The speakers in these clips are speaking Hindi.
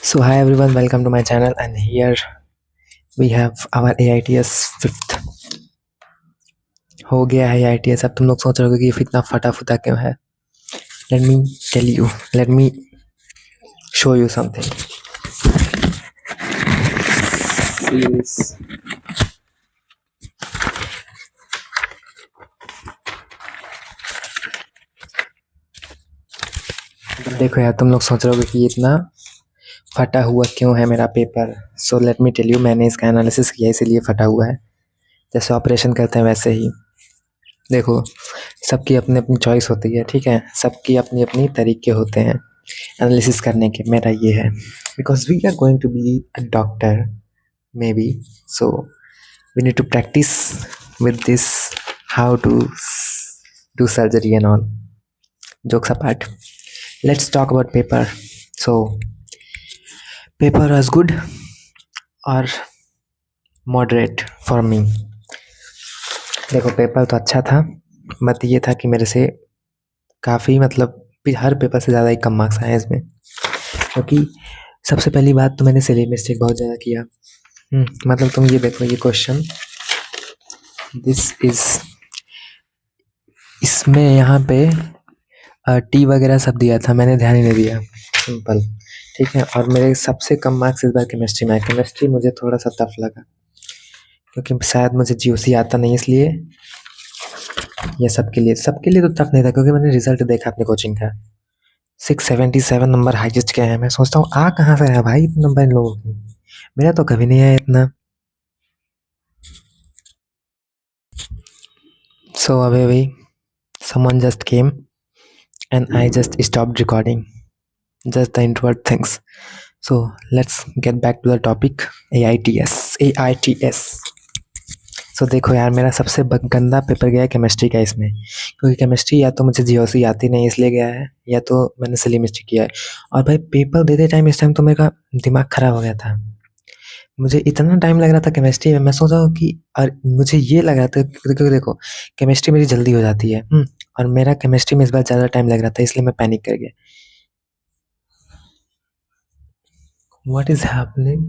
So hi everyone, welcome to my channel and here we have our AITS 5th हो गया है AITS। अब तुम लोग सोच रहे हो कि ये इतना फटाफुटा क्यों है। Let me tell you, let me show you something. Please. देखो यार, तुम लोग सोच रहे हो कि इतना फटा हुआ क्यों है मेरा paper. So let me tell you, मैंने इसका एनालिसिस किया इसीलिए फटा हुआ है। जैसे ऑपरेशन करते हैं वैसे ही। देखो, सबकी अपनी अपनी चॉइस होती है, ठीक है, सबकी अपनी अपनी तरीके होते हैं एनालिसिस करने के। मेरा ये है because we are going to be a doctor maybe, so we need to practice with this how to do surgery and all. Jokes apart, let's talk about paper. So paper was good or moderate for me. देखो, पेपर तो अच्छा था, बट ये था कि मेरे से काफ़ी मतलब हर पेपर से ज़्यादा ही कम मार्क्स आए इसमें। क्योंकि सबसे पहली बात तो मैंने सिली मिस्टेक बहुत ज़्यादा किया। मतलब तुम ये देखो, ये क्वेश्चन दिस इज, इसमें यहाँ पे टी वगैरह सब दिया था, मैंने ध्यान ही नहीं दिया, सिंपल, ठीक है। और मेरे सबसे कम मार्क्स इस बार केमिस्ट्री में आए। केमिस्ट्री मुझे थोड़ा सा टफ लगा क्योंकि शायद मुझे जीओसी आता नहीं, इसलिए ये सबके लिए तो टफ नहीं था। क्योंकि मैंने रिजल्ट देखा अपने कोचिंग का, 677 नंबर हाईएस्ट क्या है। मैं सोचता हूँ आ कहाँ से आया भाई इतना नंबर इन लोगों को, मेरा तो कभी नहीं आया इतना। सो अभी someone just came and I just stopped recording, just the introvert things. So let's get back to the topic, AITS. सो देखो यार, मेरा सबसे गंदा पेपर गया है केमिस्ट्री का इसमें। क्योंकि केमिस्ट्री या तो मुझे जीओसी आती नहीं इसलिए गया है, या तो मैंने सिली मिस्टेक किया है। और भाई पेपर देते टाइम इस टाइम तो मेरा दिमाग खराब हो गया था। मुझे इतना टाइम लग रहा था केमिस्ट्री में, मैं सोच रहा हूँ कि, और मुझे ये लग रहा था क्योंकि देखो केमिस्ट्री मेरी जल्दी हो जाती है, और मेरा केमिस्ट्री में इस बार ज़्यादा टाइम लग रहा था, इसलिए मैं पैनिक कर गया। What is happening,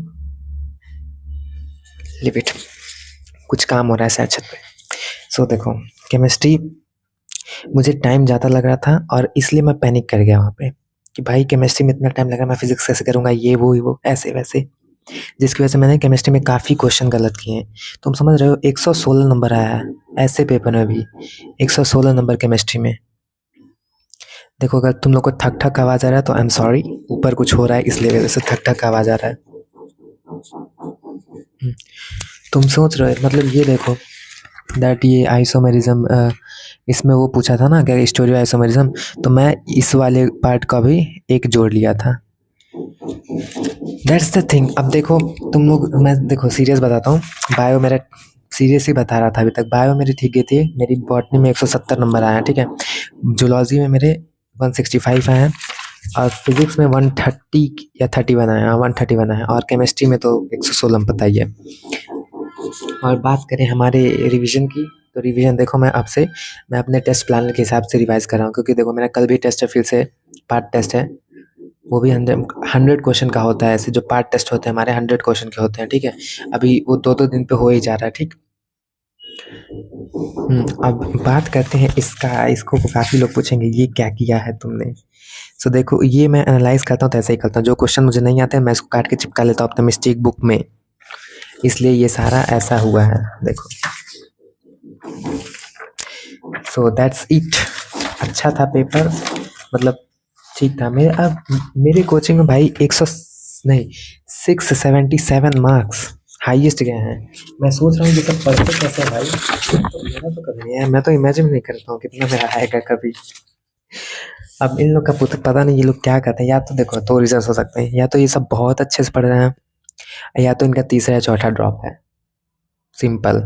live it, कुछ काम हो रहा है शायद छत पे। सो देखो, केमिस्ट्री मुझे टाइम ज़्यादा लग रहा था और इसलिए मैं पैनिक कर गया वहाँ पे कि भाई केमिस्ट्री में इतना टाइम लगा, मैं फिजिक्स कैसे करूँगा, ये वो ऐसे वैसे, जिसकी वजह से मैंने केमिस्ट्री में काफ़ी क्वेश्चन गलत किए हैं। तुम समझ रहे हो, 116 नंबर आया है ऐसे पेपर में भी, 116 नंबर केमिस्ट्री में। देखो, अगर तुम लोग को ठक ठक आवाज़ आ रहा है तो आई एम सॉरी, ऊपर कुछ हो रहा है इसलिए वजह से ठक ठक आवाज़ आ रहा है। तुम सोच रहे हो, मतलब ये देखो दैट ये आइसोमेरिज्म, इसमें वो पूछा था ना क्या स्टोरी आइसोमेरिज्म, तो मैं इस वाले पार्ट का भी एक जोड़ लिया था। That's the thing. अब देखो तुम लोग, मैं देखो सीरियस बताता हूँ, बायो मेरा सीरियस ही बता रहा था अभी तक, बायो मेरी ठीक गई थी, मेरी बॉटनी में 170 नंबर आया, ठीक है। जूलॉजी में मेरे 165 आए हैं, और फिजिक्स में 130 या 31 आया, 131 आया, और केमिस्ट्री में तो 116 पता ही है। और बात करें हमारे रिवीजन की, तो रिवीजन देखो मैं अपने टेस्ट प्लान के हिसाब से रिवाइज कर रहा हूँ। क्योंकि देखो मेरा कल भी टेस्ट है, फिर से पार्ट टेस्ट है, वो भी 100 क्वेश्चन का होता है। ऐसे जो पार्ट टेस्ट होते हैं हमारे 100 क्वेश्चन के होते हैं, ठीक है। अभी वो 2-2 दिन पे हो ही जा रहा है, ठीक। अब बात करते हैं इसको काफ़ी लोग पूछेंगे ये क्या किया है तुमने। सो देखो, ये मैं एनालाइज करता हूँ तो ऐसे ही करता हूँ, जो क्वेश्चन मुझे नहीं आते हैं मैं इसको काट के चिपका लेता हूँ अपने मिस्टेक बुक में, इसलिए ये सारा ऐसा हुआ है। देखो, सो दैट्स इट। अच्छा था पेपर, मतलब ठीक था। मेरे कोचिंग में भाई 677 मार्क्स हाईएस्ट गए हैं। मैं सोच रहा हूँ ये सब पढ़ते कैसे हैं भाई, तो मेरा तो कभी नहीं है, मैं तो इमेजिन नहीं करता हूँ कितना मेरा आएगा कभी। अब इन लोग का पता नहीं ये लोग क्या करते हैं। या तो देखो, दो रीजंस हो सकते हैं, या तो ये सब बहुत अच्छे से पढ़ रहे हैं, या तो इनका तीसरा या चौथा ड्रॉप है, सिंपल।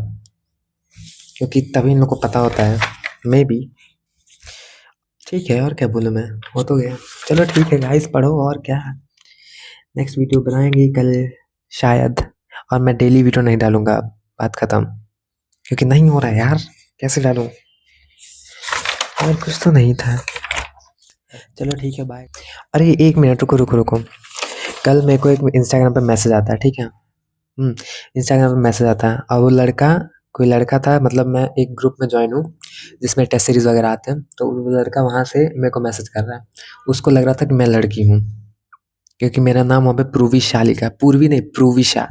क्योंकि तभी इन लोग को पता होता है, मे बी। ठीक है, और क्या बोलूँ मैं, हो तो गया। चलो ठीक है गाइस, पढ़ो और क्या। नेक्स्ट वीडियो बनाएंगे कल शायद, और मैं डेली वीडियो नहीं डालूंगा, बात खत्म। क्योंकि नहीं हो रहा है यार, कैसे डालूं, और कुछ तो नहीं था। चलो ठीक है, बाय। अरे 1 मिनट, रुको रुको रुको, कल मेरे को एक इंस्टाग्राम पे मैसेज आता है, ठीक है। इंस्टाग्राम पे मैसेज आता है और वो लड़का, कोई लड़का था, मतलब मैं एक ग्रुप में जॉइन हूँ जिसमें टेस्ट सीरीज वगैरह आते हैं, तो वो लड़का वहाँ से मेरे को मैसेज कर रहा है। उसको लग रहा था कि मैं लड़की हूँ, क्योंकि मेरा नाम वहाँ पे प्रूविशा लिखा है, पूर्वी नहीं प्रूविशा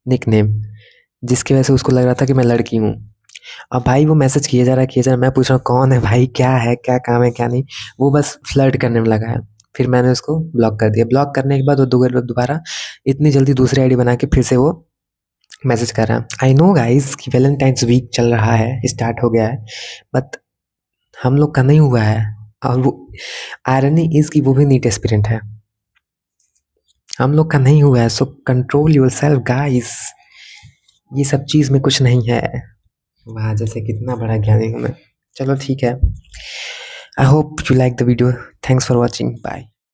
निक नेम, जिसकी वजह से उसको लग रहा था कि मैं लड़की हूँ। अब भाई वो मैसेज किए जा रहा है, किए जा रहा है, मैं पूछ रहा हूँ कौन है भाई, क्या है, क्या काम है, क्या नहीं। वो बस फ्लर्ट करने में लगा है। फिर मैंने उसको ब्लॉक कर दिया। ब्लॉक करने के बाद वो दोबारा इतनी जल्दी दूसरी आईडी बना के फिर से वो मैसेज कर रहा है। आई नो गाइस कि वैलेंटाइन्स वीक चल रहा है, स्टार्ट हो गया है, बट हम लोग का नहीं हुआ है। और वो आयरनी इज कि वो भी नीट एस्पिरेंट है, हम लोग का नहीं हुआ है। सो कंट्रोल योरसेल्फ गाइस, ये सब चीज़ में कुछ नहीं है। वाह, जैसे कितना बड़ा ज्ञानी हूँ मैं। चलो ठीक है। I hope you like the video. Thanks for watching. Bye.